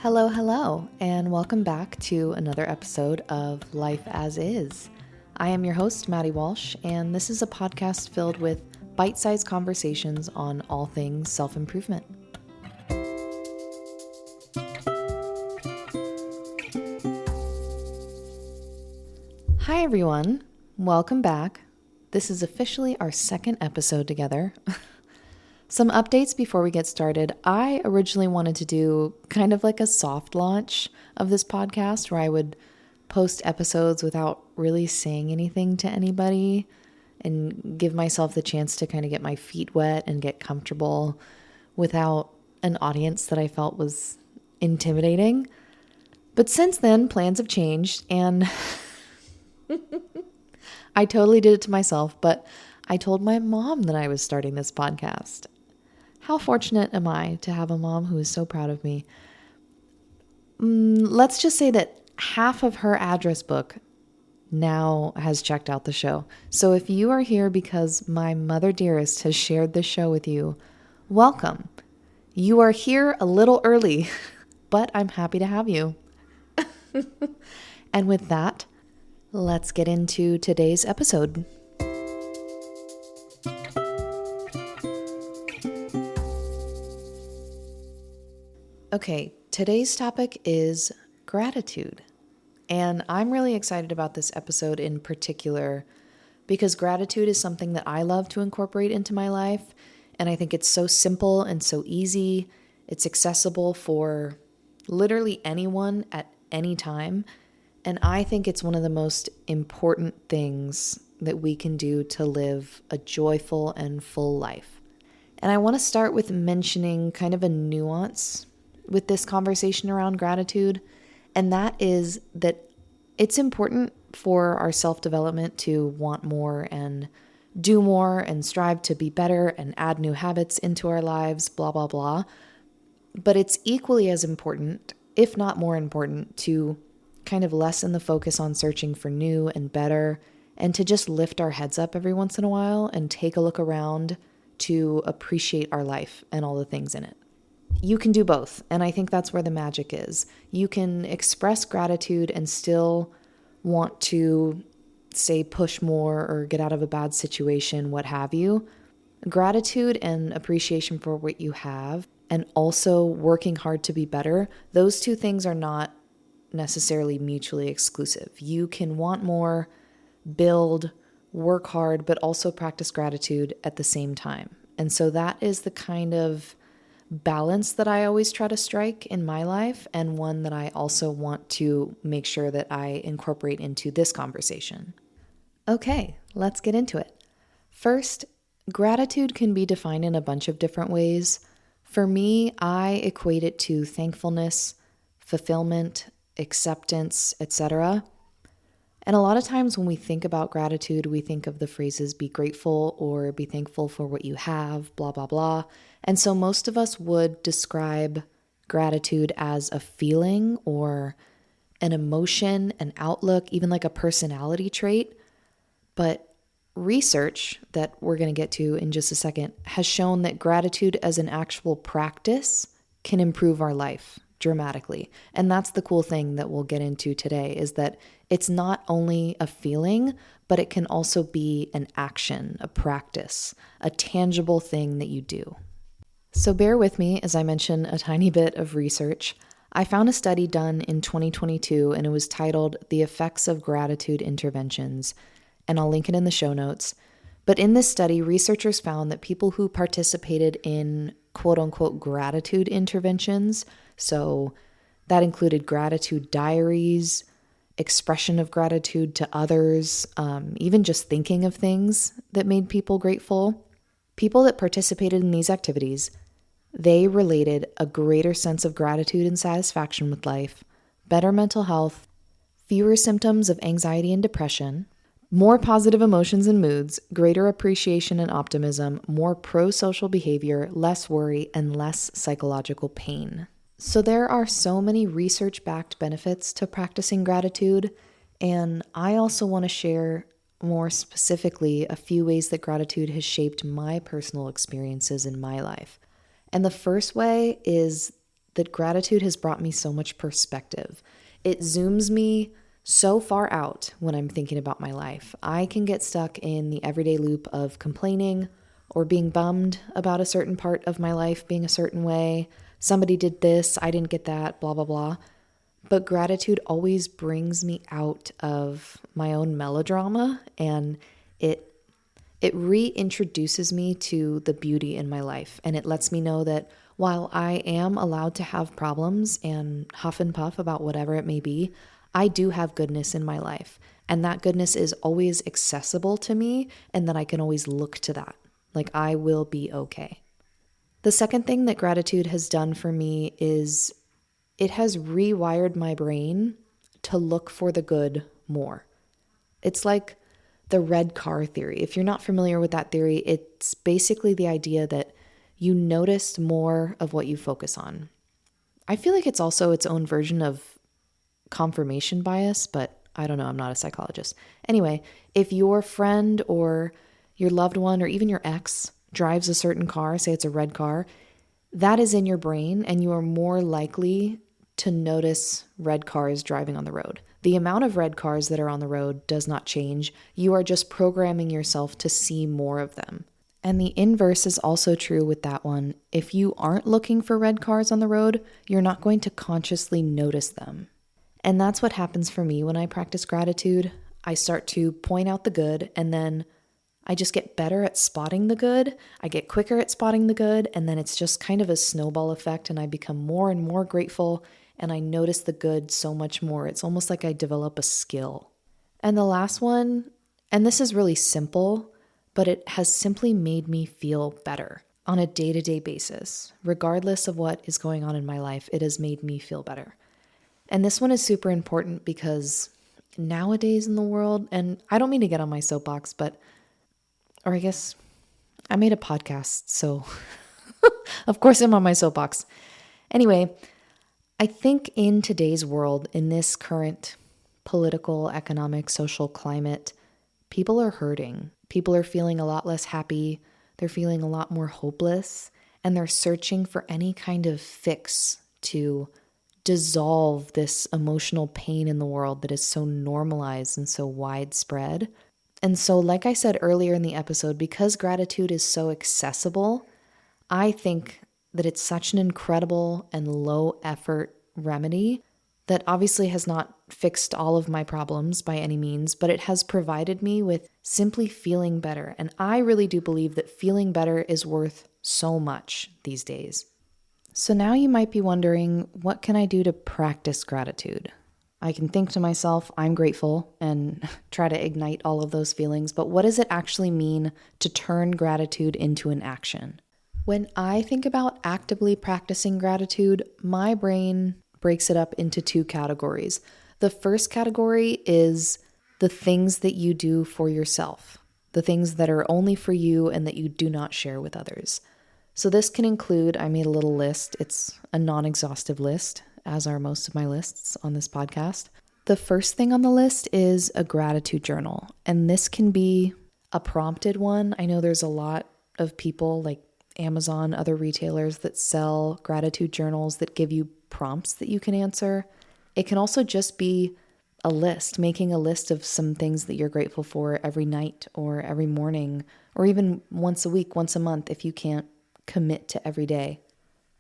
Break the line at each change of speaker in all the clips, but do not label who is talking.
Hello, hello, and welcome back to another episode of Life as Is. I am your host, Maddie Walsh, and this is a podcast filled with bite-sized conversations on all things self-improvement. Hi, everyone. Welcome back. This is officially our second episode together. Some updates before we get started. I originally wanted to do kind of like a soft launch of this podcast where I would post episodes without really saying anything to anybody and give myself the chance to kind of get my feet wet and get comfortable without an audience that I felt was intimidating. But since then, plans have changed and I totally did it to myself, but I told my mom that I was starting this podcast. How fortunate am I to have a mom who is so proud of me? Let's just say that half of her address book now has checked out the show. So if you are here because my mother dearest has shared this show with you, welcome. You are here a little early, but I'm happy to have you. And with that, let's get into today's episode. Okay, today's topic is gratitude. And I'm really excited about this episode in particular because gratitude is something that I love to incorporate into my life. And I think it's so simple and so easy. It's accessible for literally anyone at any time. And I think it's one of the most important things that we can do to live a joyful and full life. And I want to start with mentioning kind of a nuance with this conversation around gratitude, and that is that it's important for our self-development to want more and do more and strive to be better and add new habits into our lives, blah, blah, blah. But it's equally as important, if not more important, to kind of lessen the focus on searching for new and better and to just lift our heads up every once in a while and take a look around to appreciate our life and all the things in it. You can do both, and I think that's where the magic is. You can express gratitude and still want to, say, push more or get out of a bad situation, what have you. Gratitude and appreciation for what you have, and also working hard to be better, those two things are not necessarily mutually exclusive. You can want more, build, work hard, but also practice gratitude at the same time. And so that is the kind of balance that I always try to strike in my life, and one that I also want to make sure that I incorporate into this conversation. Okay, let's get into it. First, gratitude can be defined in a bunch of different ways. For me, I equate it to thankfulness, fulfillment, acceptance, etc. And a lot of times when we think about gratitude, we think of the phrases be grateful or be thankful for what you have, blah, blah, blah. And so most of us would describe gratitude as a feeling or an emotion, an outlook, even like a personality trait. But research that we're going to get to in just a second has shown that gratitude as an actual practice can improve our life dramatically. And that's the cool thing that we'll get into today, is that it's not only a feeling, but it can also be an action, a practice, a tangible thing that you do. So bear with me as I mention a tiny bit of research. I found a study done in 2022, and it was titled The Effects of Gratitude Interventions, and I'll link it in the show notes. But in this study, researchers found that people who participated in quote-unquote gratitude interventions, so that included gratitude diaries, expression of gratitude to others, even just thinking of things that made people grateful. People that participated in these activities, they related a greater sense of gratitude and satisfaction with life, better mental health, fewer symptoms of anxiety and depression, more positive emotions and moods, greater appreciation and optimism, more pro-social behavior, less worry, and less psychological pain. So there are so many research-backed benefits to practicing gratitude, and I also want to share more specifically a few ways that gratitude has shaped my personal experiences in my life. And the first way is that gratitude has brought me so much perspective. It zooms me so far out when I'm thinking about my life. I can get stuck in the everyday loop of complaining or being bummed about a certain part of my life being a certain way. Somebody did this, I didn't get that, blah, blah, blah. But gratitude always brings me out of my own melodrama, and it reintroduces me to the beauty in my life. And it lets me know that while I am allowed to have problems and huff and puff about whatever it may be, I do have goodness in my life. And that goodness is always accessible to me, and that I can always look to that. Like, I will be okay. The second thing that gratitude has done for me is it has rewired my brain to look for the good more. It's like the red car theory. If you're not familiar with that theory, it's basically the idea that you notice more of what you focus on. I feel like it's also its own version of confirmation bias, but I don't know, I'm not a psychologist. Anyway, if your friend or your loved one or even your ex drives a certain car, say it's a red car, that is in your brain, and you are more likely to notice red cars driving on the road. The amount of red cars that are on the road does not change. You are just programming yourself to see more of them. And the inverse is also true with that one. If you aren't looking for red cars on the road, you're not going to consciously notice them. And that's what happens for me when I practice gratitude. I start to point out the good, and then I just get better at spotting the good. I get quicker at spotting the good, and then it's just kind of a snowball effect, and I become more and more grateful, and I notice the good so much more. It's almost like I develop a skill. And the last one, and this is really simple, but it has simply made me feel better on a day-to-day basis. Regardless of what is going on in my life, it has made me feel better. And this one is super important because nowadays in the world, and I don't mean to get on my soapbox, or I guess I made a podcast, so of course I'm on my soapbox. Anyway, I think in today's world, in this current political, economic, social climate, people are hurting. People are feeling a lot less happy. They're feeling a lot more hopeless, and they're searching for any kind of fix to dissolve this emotional pain in the world that is so normalized and so widespread. And so, like I said earlier in the episode, because gratitude is so accessible, I think that it's such an incredible and low effort remedy that obviously has not fixed all of my problems by any means, but it has provided me with simply feeling better. And I really do believe that feeling better is worth so much these days. So now you might be wondering, what can I do to practice gratitude? I can think to myself, I'm grateful, and try to ignite all of those feelings, but what does it actually mean to turn gratitude into an action? When I think about actively practicing gratitude, my brain breaks it up into two categories. The first category is the things that you do for yourself, the things that are only for you and that you do not share with others. So this can include, I made a little list. It's a non-exhaustive list, as are most of my lists on this podcast. The first thing on the list is a gratitude journal, and this can be a prompted one. I know there's a lot of people like Amazon, other retailers that sell gratitude journals that give you prompts that you can answer. It can also just be a list, making a list of some things that you're grateful for every night or every morning, or even once a week, once a month if you can't commit to every day.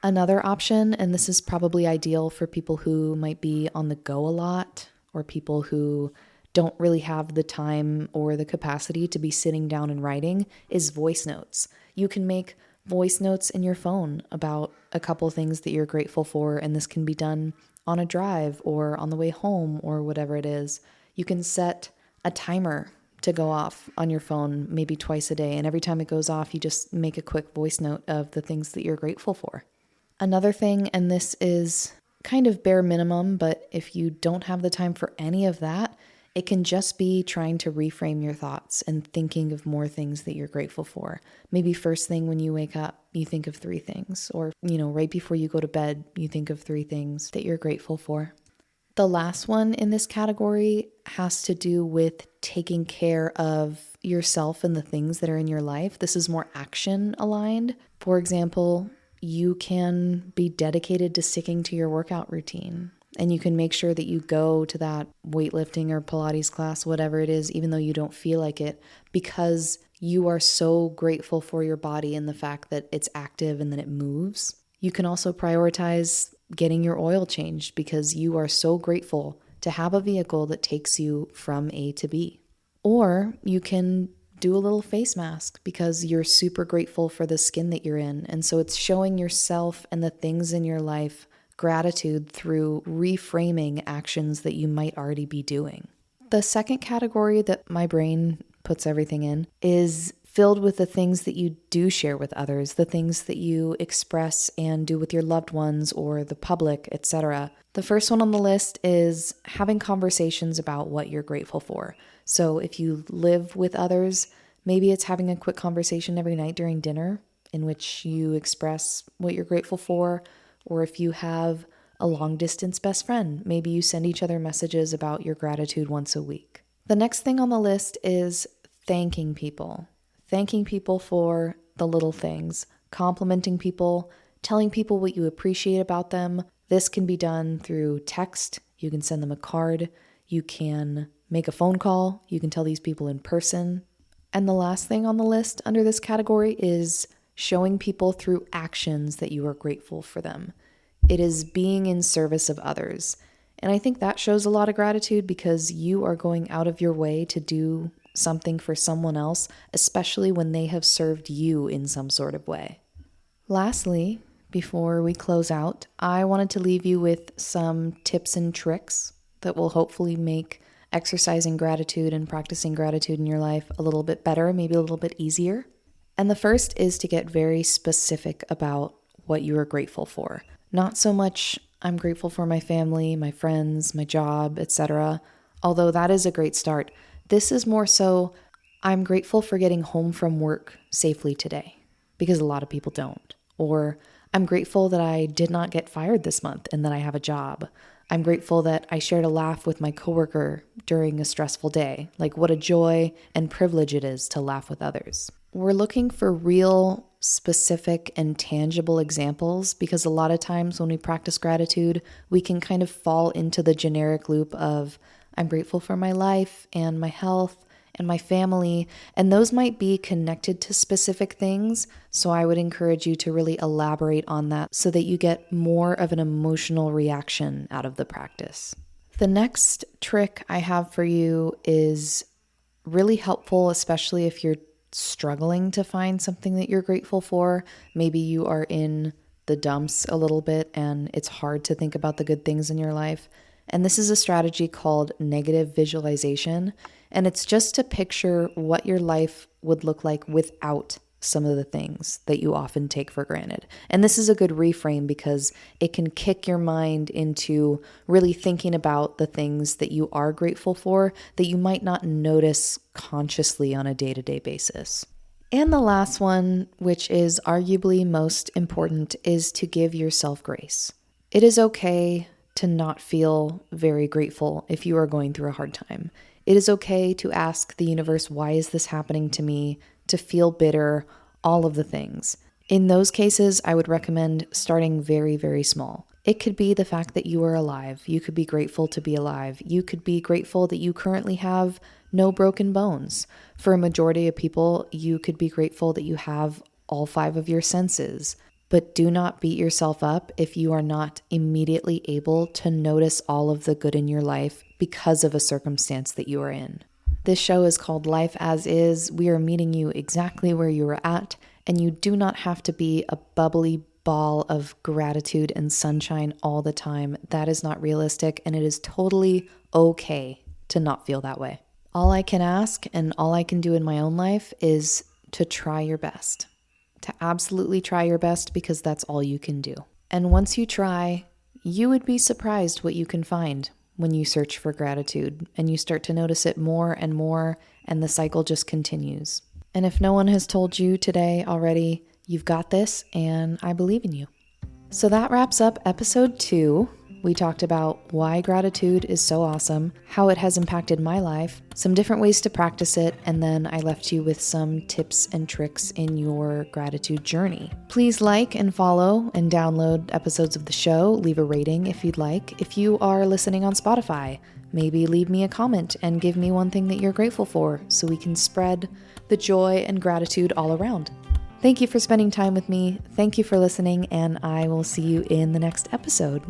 Another option, and this is probably ideal for people who might be on the go a lot or people who don't really have the time or the capacity to be sitting down and writing, is voice notes. You can make voice notes in your phone about a couple things that you're grateful for, and this can be done on a drive or on the way home or whatever it is. You can set a timer to go off on your phone maybe twice a day, and every time it goes off, you just make a quick voice note of the things that you're grateful for. Another thing, and this is kind of bare minimum, but if you don't have the time for any of that, it can just be trying to reframe your thoughts and thinking of more things that you're grateful for. Maybe first thing when you wake up, you think of 3 things, or, right before you go to bed, you think of 3 things that you're grateful for. The last one in this category has to do with taking care of yourself and the things that are in your life. This is more action aligned. For example, you can be dedicated to sticking to your workout routine. And you can make sure that you go to that weightlifting or Pilates class, whatever it is, even though you don't feel like it, because you are so grateful for your body and the fact that it's active and that it moves. You can also prioritize getting your oil changed because you are so grateful to have a vehicle that takes you from A to B. Or you can do a little face mask because you're super grateful for the skin that you're in. And so it's showing yourself and the things in your life gratitude through reframing actions that you might already be doing. The second category that my brain puts everything in is filled with the things that you do share with others, the things that you express and do with your loved ones or the public, etc. The first one on the list is having conversations about what you're grateful for. So if you live with others, maybe it's having a quick conversation every night during dinner in which you express what you're grateful for. Or if you have a long distance best friend, maybe you send each other messages about your gratitude once a week. The next thing on the list is thanking people. Thanking people for the little things, complimenting people, telling people what you appreciate about them. This can be done through text. You can send them a card. You can make a phone call. You can tell these people in person. And the last thing on the list under this category is showing people through actions that you are grateful for them. It is being in service of others. And I think that shows a lot of gratitude because you are going out of your way to do something for someone else, especially when they have served you in some sort of way. Lastly, before we close out, I wanted to leave you with some tips and tricks that will hopefully make exercising gratitude and practicing gratitude in your life a little bit better, maybe a little bit easier. And the first is to get very specific about what you are grateful for. Not so much, I'm grateful for my family, my friends, my job, etc. Although that is a great start. This is more so, I'm grateful for getting home from work safely today, because a lot of people don't. Or I'm grateful that I did not get fired this month and that I have a job. I'm grateful that I shared a laugh with my coworker during a stressful day. Like, what a joy and privilege it is to laugh with others. We're looking for real, specific, and tangible examples because a lot of times when we practice gratitude, we can kind of fall into the generic loop of, I'm grateful for my life and my health and my family, and those might be connected to specific things. So I would encourage you to really elaborate on that so that you get more of an emotional reaction out of the practice. The next trick I have for you is really helpful, especially if you're struggling to find something that you're grateful for. Maybe you are in the dumps a little bit and it's hard to think about the good things in your life. And this is a strategy called negative visualization. And it's just to picture what your life would look like without some of the things that you often take for granted. And this is a good reframe because it can kick your mind into really thinking about the things that you are grateful for that you might not notice consciously on a day-to-day basis. And the last one, which is arguably most important, is to give yourself grace. It is okay to not feel very grateful if you are going through a hard time. It is okay to ask the universe, why is this happening to me? To feel bitter, all of the things. In those cases, I would recommend starting very, very small. It could be the fact that you are alive. You could be grateful to be alive. You could be grateful that you currently have no broken bones. For a majority of people, you could be grateful that you have all 5 of your senses. But do not beat yourself up if you are not immediately able to notice all of the good in your life because of a circumstance that you are in. This show is called Life As Is. We are meeting you exactly where you are at, and you do not have to be a bubbly ball of gratitude and sunshine all the time. That is not realistic, and it is totally okay to not feel that way. All I can ask and all I can do in my own life is to try your best. To absolutely try your best, because that's all you can do. And once you try, you would be surprised what you can find when you search for gratitude and you start to notice it more and more, and the cycle just continues. And if no one has told you today already, you've got this, and I believe in you. So that wraps up episode 2. We talked about why gratitude is so awesome, how it has impacted my life, some different ways to practice it, and then I left you with some tips and tricks in your gratitude journey. Please like and follow and download episodes of the show. Leave a rating if you'd like. If you are listening on Spotify, maybe leave me a comment and give me one thing that you're grateful for so we can spread the joy and gratitude all around. Thank you for spending time with me. Thank you for listening, and I will see you in the next episode.